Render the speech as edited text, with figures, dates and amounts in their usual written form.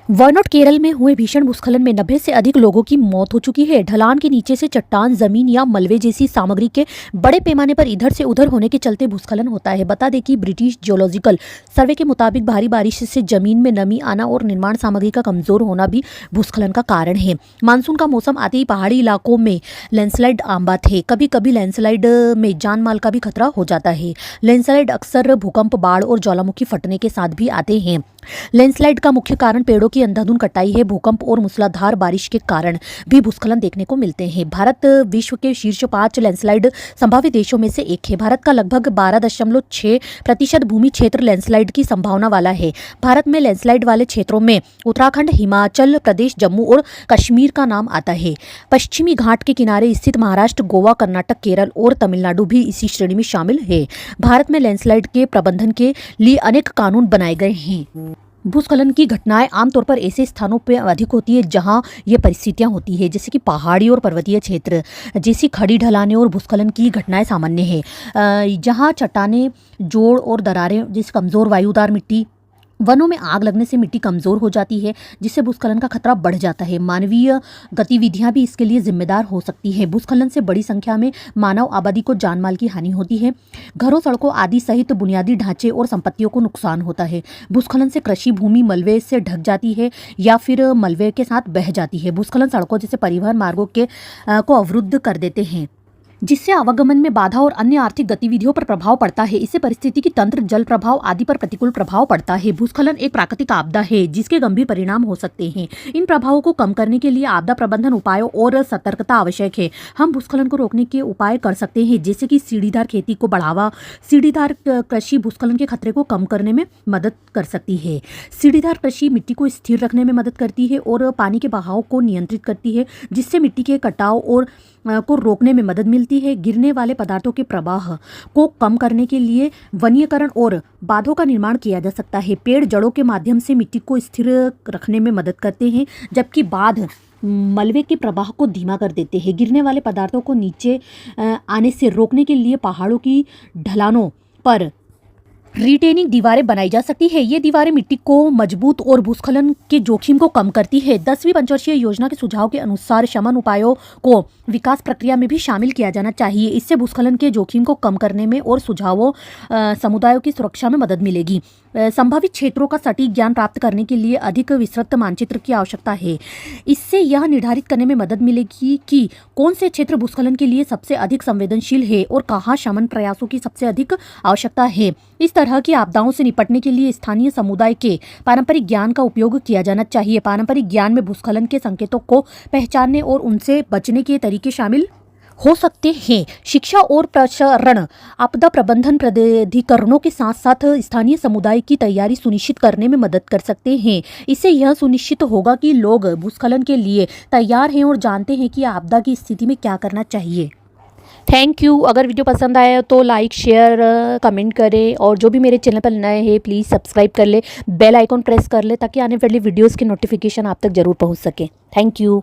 वर्नोट केरल में हुए भीषण भूस्खलन में 90 से अधिक लोगों की मौत हो चुकी है। ढलान के नीचे से चट्टान, जमीन या मलबे जैसी सामग्री के बड़े पैमाने पर इधर से उधर होने के चलते भूस्खलन होता है। बता दें कि ब्रिटिश जियोलॉजिकल सर्वे के मुताबिक भारी बारिश से जमीन में नमी आना और निर्माण सामग्री का कमजोर होना भी भूस्खलन का कारण है। मानसून का मौसम आते ही पहाड़ी इलाकों में लैंडस्लाइड आम बात है। कभी कभी लैंडस्लाइड में जान माल का भी खतरा हो जाता है। लैंडस्लाइड अक्सर भूकंप, बाढ़ और ज्वालामुखी फटने के साथ भी आते हैं। लैंडस्लाइड का मुख्य कारण पेड़ों की अंधाधुंध कटाई है। भूकंप और मूसलाधार बारिश के कारण भी भूस्खलन देखने को मिलते हैं। भारत विश्व के शीर्ष 5 लैंडस्लाइड संभावित देशों में से एक है। भारत का लगभग 12.6% भूमि क्षेत्र लैंडस्लाइड की संभावना वाला है। भारत में लैंडस्लाइड वाले क्षेत्रों में उत्तराखंड, हिमाचल प्रदेश, जम्मू और कश्मीर का नाम आता है। पश्चिमी घाट के किनारे स्थित महाराष्ट्र, गोवा, कर्नाटक, केरल और तमिलनाडु भी इसी श्रेणी में शामिल है। भारत में लैंडस्लाइड के प्रबंधन के लिए अनेक कानून बनाए गए हैं। भूस्खलन की घटनाएं आमतौर पर ऐसे स्थानों पर अधिक होती है जहां ये परिस्थितियां होती है, जैसे कि पहाड़ी और पर्वतीय क्षेत्र जैसी खड़ी ढलानें और भूस्खलन की घटनाएं सामान्य है। जहां चट्टानें, जोड़ और दरारें, जैसे कमज़ोर वायुदार मिट्टी, वनों में आग लगने से मिट्टी कमज़ोर हो जाती है, जिससे भूस्खलन का खतरा बढ़ जाता है। मानवीय गतिविधियां भी इसके लिए जिम्मेदार हो सकती है। भूस्खलन से बड़ी संख्या में मानव आबादी को जानमाल की हानि होती है। घरों, सड़कों आदि सहित बुनियादी ढांचे और संपत्तियों को नुकसान होता है। भूस्खलन से कृषि भूमि मलबे से ढक जाती है या फिर मलबे के साथ बह जाती है। भूस्खलन सड़कों जैसे परिवहन मार्गों को अवरुद्ध कर देते हैं, जिससे आवागमन में बाधा और अन्य आर्थिक गतिविधियों पर प्रभाव पड़ता है। इससे परिस्थिति की तंत्र, जल प्रभाव आदि पर प्रतिकूल प्रभाव पड़ता है। भूस्खलन एक प्राकृतिक आपदा है जिसके गंभीर परिणाम हो सकते हैं। इन प्रभावों को कम करने के लिए आपदा प्रबंधन उपायों और सतर्कता आवश्यक है। हम भूस्खलन को रोकने के उपाय कर सकते हैं, जैसे कि सीढ़ीदार खेती को बढ़ावा। सीढ़ीदार कृषि भूस्खलन के खतरे को कम करने में मदद कर सकती है। सीढ़ीदार कृषि मिट्टी को स्थिर रखने में मदद करती है और पानी के बहाव को नियंत्रित करती है, जिससे मिट्टी के कटाव और को रोकने में मदद मिलती है। गिरने वाले पदार्थों के प्रवाह को कम करने के लिए वनीकरण और बांधों का निर्माण किया जा सकता है। पेड़ जड़ों के माध्यम से मिट्टी को स्थिर रखने में मदद करते हैं, जबकि बांध मलबे के प्रवाह को धीमा कर देते हैं। गिरने वाले पदार्थों को नीचे आने से रोकने के लिए पहाड़ों की ढलानों पर रिटेनिंग दीवारें बनाई जा सकती है। ये दीवारें मिट्टी को मजबूत और भूस्खलन के जोखिम को कम करती है। 10वीं पंचवर्षीय योजना के सुझाव के अनुसार शमन उपायों को विकास प्रक्रिया में भी शामिल किया जाना चाहिए। इससे भूस्खलन के जोखिम को कम करने में और सुझावों समुदायों की सुरक्षा में मदद मिलेगी। संभावित क्षेत्रों का सटीक ज्ञान प्राप्त करने के लिए अधिक विस्तृत मानचित्र की आवश्यकता है। इससे यह निर्धारित करने में मदद मिलेगी कि कौन से क्षेत्र भूस्खलन के लिए सबसे अधिक संवेदनशील है और कहाँ शमन प्रयासों की सबसे अधिक आवश्यकता है। इस तरह की आपदाओं से निपटने के लिए स्थानीय समुदाय के पारंपरिक ज्ञान का उपयोग किया जाना चाहिए। पारंपरिक ज्ञान में भूस्खलन के संकेतों को पहचानने और उनसे बचने के तरीके शामिल हो सकते हैं। शिक्षा और प्रसारण आपदा प्रबंधन प्राधिकरणों के साथ साथ स्थानीय समुदाय की तैयारी सुनिश्चित करने में मदद कर सकते हैं। इससे यह सुनिश्चित होगा कि लोग भूस्खलन के लिए तैयार हैं और जानते हैं कि आपदा की स्थिति में क्या करना चाहिए। Thank you. अगर वीडियो पसंद आया तो लाइक, शेयर, कमेंट करें और जो भी मेरे चैनल पर नए हैं प्लीज़ सब्सक्राइब कर ले, बेल आइकॉन प्रेस कर ले ताकि आने वाली वीडियोज़ के नोटिफिकेशन आप तक ज़रूर पहुँच सके। Thank you.